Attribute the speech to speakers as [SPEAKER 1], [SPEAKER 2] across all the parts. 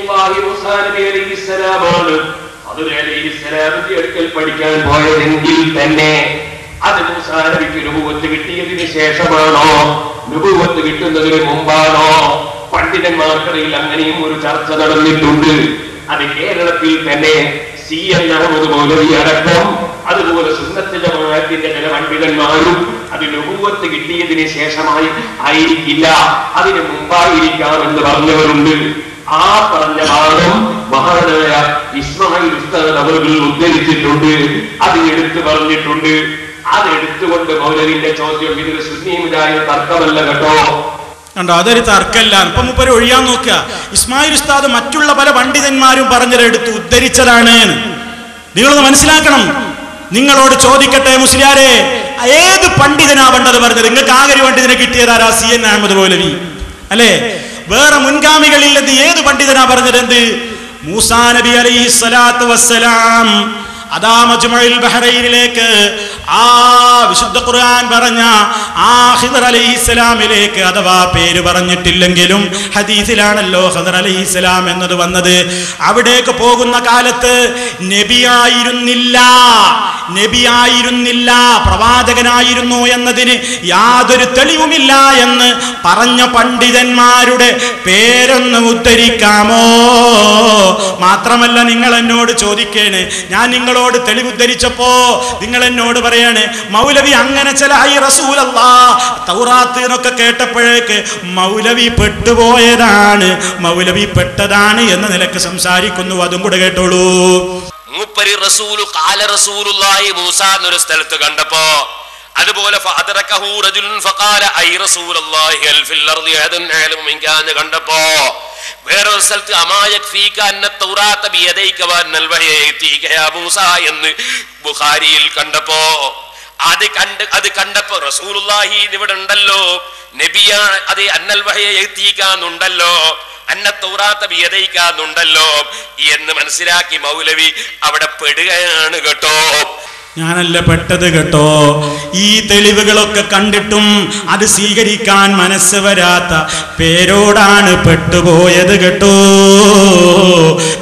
[SPEAKER 1] കലീമുല്ലാഹി മൂസാ നബി അലൈഹിസ്സലാമാണ് ഖദർ അലൈഹിസ്സലാമിന്റെ അടുക്കൽ പഠിക്കാൻ പോയതെങ്കിൽ തന്നെ അത് മൂസാ നബിക്ക് നുബുവത്ത് കിട്ടിയതിന് ശേഷമാണോ നുബുവത്ത് കിട്ടുന്നതിന് മുമ്പാണോ? പണ്ഡിതന്മാർക്കിടയിൽ അങ്ങനെയും ഒരു ചർച്ച നടന്നിട്ടുണ്ട്. അത് കേരളത്തിൽ തന്നെ CN അഹ്മദ് മൗലവി അടക്കം അതുപോലെ സുന്നത്ത് ജമാഅത്തിന്റെ ചില പണ്ഡിതന്മാരും അത് നുബുവത്ത് കിട്ടിയതിന് ശേഷമായി ആയിരിക്കില്ല, അതിന് മുമ്പായിരിക്കാം എന്ന് പറഞ്ഞവരുണ്ട്. ആ പറഞ്ഞ ഭാഗം മഹാനായ ഇസ്മായിൽ ഉസ്താദ് അവர்கள் ഉദ്ധരിച്ചിട്ടുണ്ട്, അത് എടുത്തു പറഞ്ഞിട്ടുണ്ട്. അതെടുത്തുകൊണ്ട് മൗലവിന്റെ ചോദ്യം ഇതിൽ സുന്നിയുമായ തർക്കമല്ല കേട്ടോ.
[SPEAKER 2] കണ്ടോ, അതൊരു തർക്കമല്ല. ഇപ്പൊ മുപ്പര് ഒഴിയാൻ നോക്കുക. ഇസ്മായിൽ ഉസ്താദ് മറ്റുള്ള പല പണ്ഡിതന്മാരും പറഞ്ഞതെടുത്ത് ഉദ്ധരിച്ചതാണ്. നിങ്ങളൊന്ന് മനസ്സിലാക്കണം. നിങ്ങളോട് ചോദിക്കട്ടെ മുസ്ലിയാരെ, ഏത് പണ്ഡിതനാ പണ്ടത് പറഞ്ഞത്? നിങ്ങൾക്ക് ആകെ ഒരു പണ്ഡിതനെ കിട്ടിയതാരാ? CN അഹ്മദ് മൗലവി അല്ലേ? വേറെ മുൻഗാമികളിൽ നിന്ന് ഏത് പണ്ഡിതനാ പറഞ്ഞത്? എന്ത്? മൂസാ നബി അലൈഹിസ്സലാത്തു വസ്സലാം അതാ മജ്മഉൽ ബഹ്റൈനിലേക്ക്, ആ വിശുദ്ധ ഖുർആൻ പറഞ്ഞ ആ ഖിദർ അലൈഹിസ്സലാമിലേക്ക്, അഥവാ പേര് പറഞ്ഞിട്ടില്ലെങ്കിലും ഹദീസിലാണല്ലോ ഖിദർ അലൈഹിസ്സലാം എന്നത് വന്നത്. അവിടേക്ക് പോകുന്ന കാലത്ത് നബിയായിരുന്നില്ല, പ്രവാചകനായിരുന്നു എന്നതിന് യാതൊരു തെളിവുമില്ല എന്ന് പറഞ്ഞ പണ്ഡിതന്മാരുടെ പേരൊന്ന് ഉദ്ധരിക്കാമോ? മാത്രമല്ല, നിങ്ങൾ എന്നോട് ചോദിക്കേണ്, ഞാൻ നിങ്ങളോട് തെളിവ് ഉദ്ധരിച്ചപ്പോ നിങ്ങൾ എന്നോട് പറയാണ് മൗലവി അങ്ങനെ ചില തൗറാത്ത് എന്നൊക്കെ കേട്ടപ്പോഴേക്ക് മൗലവി പെട്ടുപോയതാണ്, മൗലവി പെട്ടതാണ് എന്ന നിലക്ക് സംസാരിക്കുന്നു. അതും കൂടെ കേട്ടോളൂ.
[SPEAKER 1] മൂപ്പരി റസൂലു ഖാല റസൂലുള്ളാഹി മൂസാ എന്നൊരു സ്ഥലത്ത് കണ്ടപ്പോ, അതുപോലെ ഫഅദറകഹു റജുലുൻ ഫഖാല ഐ റസൂലുള്ളാഹി ഹൽ ഫിൽ അർളി അദൻ അലം മിൻകാന്ന് കണ്ടപ്പോ, വേറൊരു സ്ഥലത്ത് അമായക്ഫീക അന്ന തൗറാത ബിയദൈക വന്നൽ വഹയ യതീക യാ മൂസാ എന്ന് ബുഖാരിയിൽ കണ്ടപ്പോ, അത് കണ്ടപ്പോ റസൂലുള്ളാഹി ഇവിടെ ഉണ്ടല്ലോ, നബിയാണ്, അത് അന്നൽ വഹയ യതീക എന്നുണ്ടല്ലോ, അന്ന തൗറാത ബിയദൈക എന്നുണ്ടല്ലോ എന്ന് മനസ്സിലാക്കി മൗലവി അവിടെ പെടുകയാണ് കേട്ടോ.
[SPEAKER 2] ഞാനല്ല പെട്ടത് കേട്ടോ. ഈ തെളിവുകളൊക്കെ കണ്ടിട്ടും അത് സ്വീകരിക്കാൻ മനസ്സ് വരാത്ത പേരോടാണ് പെട്ടുപോയത് കേട്ടോ.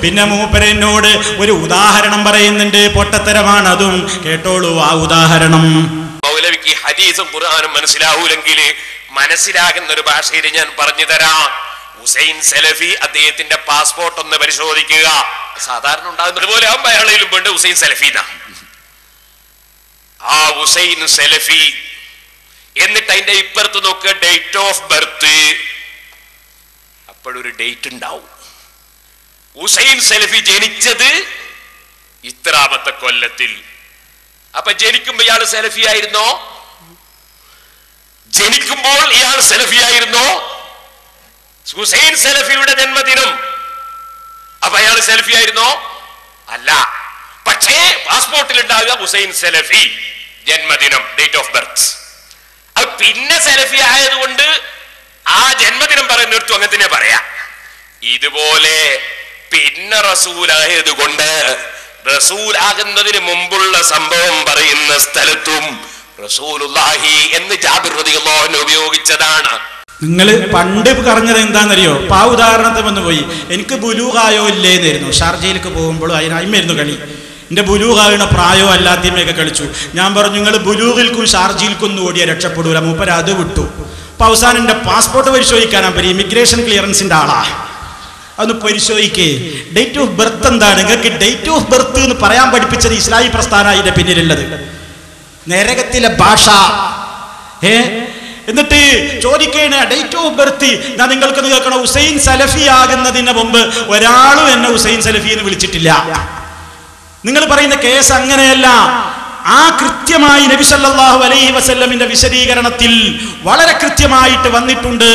[SPEAKER 2] പിന്നെ മൂപ്പരെന്നോട് ഒരു ഉദാഹരണം പറയുന്നുണ്ട്, പൊട്ടത്തരമാണ്, അതും കേട്ടോളൂ. ആ ഉദാഹരണം
[SPEAKER 1] മൗലവിക്ക് ഹദീസും ഖുർആനും മനസ്സിലാവൂലെങ്കിൽ മനസ്സിലാകുന്ന ഒരു ഭാഷയിൽ ഞാൻ പറഞ്ഞു തരാം. ഹുസൈൻ സലഫി അദ്ദേഹത്തിന്റെ പാസ്പോർട്ട് ഒന്ന് പരിശോധിക്കുക. സാധാരണ ഉണ്ടാകുന്നത് പോലെ അയാളിലും വേണ്ട ഹുസൈൻ സലഫീന. ആ ഹുസൈൻ സലഫി എന്നിട്ട് അതിന്റെ ഇപ്പുറത്ത് നോക്കുക, ഡേറ്റ് ഓഫ് ബർത്ത്. അപ്പോഴൊരു ഡേറ്റ് ഉണ്ടാവും. ഹുസൈൻ സലഫി ജനിച്ചത് ഇത്രാമത്തെ കൊല്ലത്തിൽ. അപ്പൊ ജനിക്കുമ്പോ ഇയാൾ സലഫി ആയിരുന്നോ? ജനിക്കുമ്പോൾ ഇയാൾ സലഫി ആയിരുന്നോ? ഹുസൈൻ സലഫിയുടെ ജന്മദിനം, അപ്പൊ അയാൾ സലഫി ആയിരുന്നോ? അല്ല. പക്ഷേ പാസ്പോർട്ടിൽ ഉണ്ടാകുക ഹുസൈൻ സലഫി ജന്മദിനം, ഡേറ്റ് ഓഫ് ബർത്ത്. അത് പിന്നെ സലഫി ആയതുകൊണ്ട് ആ ജന്മദിനം പറയുന്നിടത്തും അങ്ങനെ തന്നെ പറയാം. ഇതുപോലെ പിന്നെ റസൂലായത് കൊണ്ട് റസൂലാകുന്നതിന് മുമ്പുള്ള സംഭവം പറയുന്ന സ്ഥലത്തും റസൂലുള്ളാഹി എന്ന് ജാബിർ റളിയല്ലാഹു അൻഹു ഉപയോഗിച്ചതാണ്.
[SPEAKER 2] നിങ്ങൾ പണ്ട് പറഞ്ഞത് എന്താണെന്നറിയോ? ആ ഉദാഹരണത്തിൽ വന്നു പോയി, എനിക്ക് ബുലൂഗായോ ഇല്ലേന്നായിരുന്നു. ഷാർജയിലേക്ക് പോകുമ്പോഴും അതിനായിരുന്നു കളി. എൻ്റെ ബുലൂഗായുടെ പ്രായോ അല്ലാത്തമയൊക്കെ കളിച്ചു. ഞാൻ പറഞ്ഞു, നിങ്ങൾ ബുലൂഗിൽക്കും ഷാർജയിൽക്കും ഒന്നും ഓടിയാൽ രക്ഷപ്പെടൂല. മൂപ്പര അത് വിട്ടു. അപ്പൊ അവസാനം എൻ്റെ പാസ്പോർട്ട് പരിശോധിക്കാനാ പരി, ഇമിഗ്രേഷൻ ക്ലിയറൻസിന്റെ ആളാ. അതൊന്ന് പരിശോധിക്കേ. ഡേറ്റ് ഓഫ് ബർത്ത് എന്താണ്? നിങ്ങൾക്ക് ഡേറ്റ് ഓഫ് ബർത്ത് എന്ന് പറയാൻ പഠിപ്പിച്ചത് ഇസ്ലാമി പ്രസ്ഥാനം ഇതിന്റെ പിന്നിലുള്ളത്. നരകത്തിലെ ഭാഷ. എന്നിട്ട് ചോദിക്കേണ്ട ഡേറ്റ് ഓഫ് ബർത്ത്. ഞാൻ നിങ്ങൾക്ക് കേൾക്കണം, ഹുസൈൻ സലഫി ആകുന്നതിന് മുമ്പ് ഒരാളും എന്നെ ഹുസൈൻ സലഫി എന്ന് വിളിച്ചിട്ടില്ല. നിങ്ങൾ പറയുന്ന കേസ് അങ്ങനെയല്ല. ആ കൃത്യമായി നബി സല്ലല്ലാഹു അലൈഹി വസല്ലമിന്റെ വിശദീകരണത്തിൽ വളരെ കൃത്യമായിട്ട് വന്നിട്ടുണ്ട്.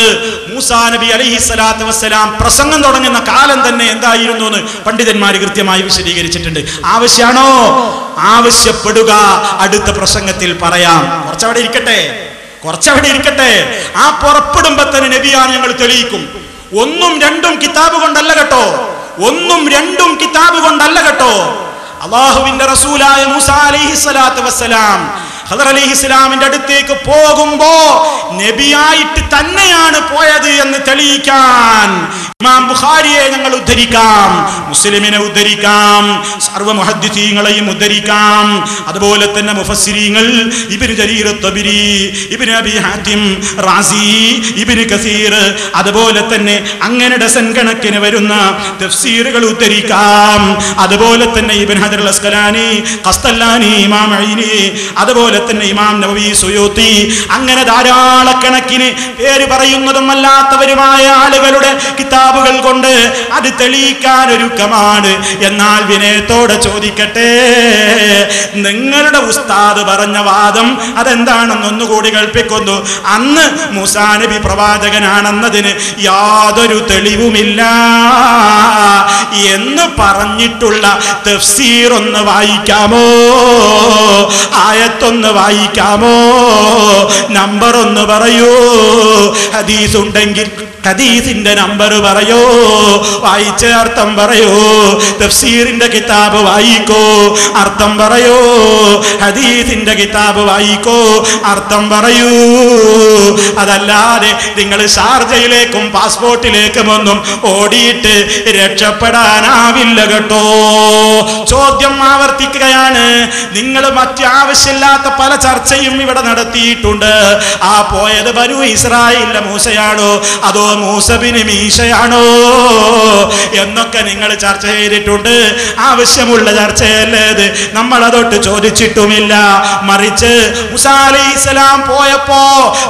[SPEAKER 2] മൂസാ നബി അലൈഹി സ്വലാത്തു വസ്സലാം പ്രസംഗം തുടങ്ങുന്ന കാലം തന്നെ എന്തായിരുന്നു എന്ന് പണ്ഡിതന്മാർ കൃത്യമായി വിശദീകരിച്ചിട്ടുണ്ട്. ആവശ്യമാണോ? ആവശ്യപ്പെടുക, അടുത്ത പ്രസംഗത്തിൽ പറയാം. കുറച്ചവിടെ ഇരിക്കട്ടെ. ആ പുറപ്പെടുമ്പോ തന്നെ നബിയാണ് ഞങ്ങൾ തെളിയിക്കും. ഒന്നും രണ്ടും കിതാബ് കൊണ്ടല്ല കേട്ടോ. അല്ലാഹുവിന്റെ റസൂലായ മൂസാ അലൈഹിസ്സലാത്തു വസ്സലാം ഖദർ അലൈഹിസ്സലാമിന്റെ അടുത്തേക്ക് പോകുമ്പോ നബിയായിട്ട് തന്നെയാണ് പോയത് എന്ന് തെളിയിക്കാൻ ഇമാം ബുഖാരിയെ ഞങ്ങൾ ഉദ്ധരിക്കാം, മുസ്ലിമിനെ ഉദ്ധരിക്കാം, സർവ്വ മുഹദ്ദിസീങ്ങളെയും ഉദ്ധരിക്കാം. അതുപോലെ തന്നെ മുഫസ്സിരീങ്ങൾ ഇബ്നു ജരീർ അത്ത്-തബരി, ഇബ്നു അബി ഹാത്തിം റാസി, ഇബ്നു കസീർ, അതുപോലെ തന്നെ അങ്ങനെ ഡസൻ കണക്കിന് വരുന്ന തഫ്സീറുകൾ ഉദ്ധരിക്കാം. അതുപോലെ തന്നെ ഇബ്നു ഹജർ അൽ അസ്കലാനി, ഖസ്തല്ലാനി, ഇമാം ഐനി, അതുപോലെ തന്നെ ഇമാം നവവി, സുയൂത്തി, അങ്ങനെ ധാരാളക്കണക്കിന് പേര് പറയുന്നതും അല്ലാത്തവരുമായ ആളുകളുടെ കിതാബുകൾ കൊണ്ട് അത് തെളിയിക്കാൻ ഒരുക്കമാണ്. എന്നാൽ വിനയത്തോടെ ചോദിക്കട്ടെ, നിങ്ങളുടെ ഉസ്താദ് പറഞ്ഞ വാദം അതെന്താണെന്ന് ഒന്നുകൂടി കൽപ്പിക്കുന്നു. അന്ന് മൂസാ നബി പ്രവാചകനാണെന്നതിന് യാതൊരു തെളിവുമില്ല എന്ന് പറഞ്ഞിട്ടുള്ള തഫ്സീർ ഒന്ന് വായിക്കാമോ? ആയത്തൊന്ന് വായിക്കാമോ? നമ്പർ ഒന്ന് പറയൂ. ഹദീസ് ഉണ്ടെങ്കിൽ ഹദീസിന്റെ നമ്പർ പറയോ, വായിച്ച അർത്ഥം പറയോ. തഫ്സീറിന്റെ കിതാബ് വായിക്കോ, അർത്ഥം പറയോ. ഹദീസിന്റെ കിതാബ് വായിക്കോ, അർത്ഥം പറയൂ. അതല്ലാതെ നിങ്ങൾ ഷാർജയിലേക്കും പാസ്പോർട്ടിലേക്കും ഒന്നും ഓടിയിട്ട് രക്ഷപ്പെടാനാവില്ല കേട്ടോ. ചോദ്യം ആവർത്തിക്കുകയാണ്. നിങ്ങൾ മറ്റാവശ്യമില്ലാത്ത പല ചർച്ചയും ഇവിടെ നടത്തിയിട്ടുണ്ട്. ആ പോയത് ബനൂ ഇസ്രായേലിലെ മൂസയാണോ അതോ മൂസ ബിൻ മീശയാണോ എന്നൊക്കെ നിങ്ങൾ ചർച്ച ചെയ്തിട്ടുണ്ട്. ആവശ്യമുള്ള ചർച്ചയല്ലേ ഇത്? നമ്മൾ അതൊട്ട് ചോദിച്ചിട്ടുമില്ല. മറിച്ച് മൂസാ അലൈഹിസ്സലാം പോയപ്പോ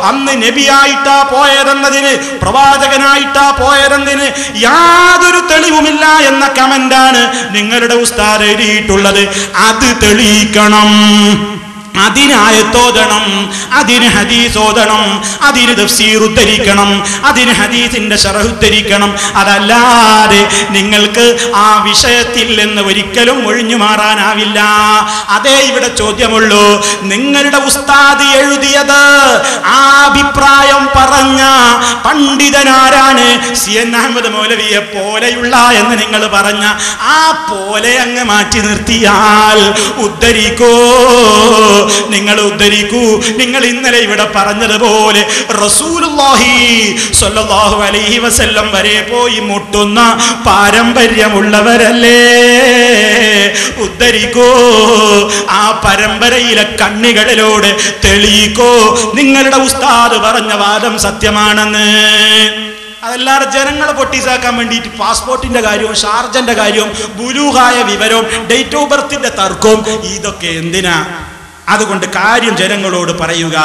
[SPEAKER 2] അന്ന് നബിയായിട്ടാ പോയതെന്നതിന്, പ്രവാചകനായിട്ടാ പോയതെന്നതിന് യാതൊരു തെളിവുമില്ല എന്ന കമന്റാണ് നിങ്ങളുടെ ഉസ്താദ് എഴുതിയിട്ടുള്ളത്. അത് തെളിയിക്കണം. അതിന് ആയത്തോദണം, അതിന് ഹദീസ് ഓതണം, അതിന് തഫ്സീർ ഉദ്ധരിക്കണം, അതിന് ഹദീസിന്റെ ശറഹ് ഉദ്ധരിക്കണം. അതല്ലാതെ നിങ്ങൾക്ക് ആ വിഷയത്തിൽ നിന്ന് ഒരിക്കലും ഒഴിഞ്ഞു മാറാനാവില്ല. അതേ ഇവിടെ ചോദ്യമുള്ളൂ. നിങ്ങളുടെ ഉസ്താദ് എഴുതിയത് ആ അഭിപ്രായം പറഞ്ഞ പണ്ഡിതനാരാണ്? CN അഹമ്മദ് മൗലവിയെ പോലെയുള്ള എന്ന് നിങ്ങൾ പറഞ്ഞ ആ പോലെ അങ്ങ് മാറ്റി നിർത്തിയാൽ ഉദ്ധരിക്കോ? നിങ്ങൾ ഉദ്ധരിക്കൂ. നിങ്ങൾ ഇന്നലെ ഇവിടെ പറഞ്ഞതുപോലെ റസൂലുള്ളാഹി സ്വല്ലല്ലാഹു അലൈഹി വസല്ലം വരെ പോയി മുട്ടുന്ന പാരമ്പര്യമുള്ളവരല്ലേ? ഉദ്ധരിക്കൂ. ആ പരമ്പരയിലെ കണ്ണികളിലൂടെ തെളിയിക്കോ നിങ്ങളുടെ ഉസ്താദ് പറഞ്ഞ വാദം സത്യമാണെന്ന്. അതല്ലാതെ ജനങ്ങളെ പൊട്ടീസാക്കാൻ വേണ്ടിയിട്ട് പാസ്പോർട്ടിന്റെ കാര്യവും ഷാർജന്റെ കാര്യവും ബുലൂഹായ വിവരവും ഡേറ്റ് ഓഫ് ബർത്തിന്റെ തർക്കവും ഇതൊക്കെ എന്തിനാ? അതുകൊണ്ട് കാര്യം ജനങ്ങളോട് പറയുക.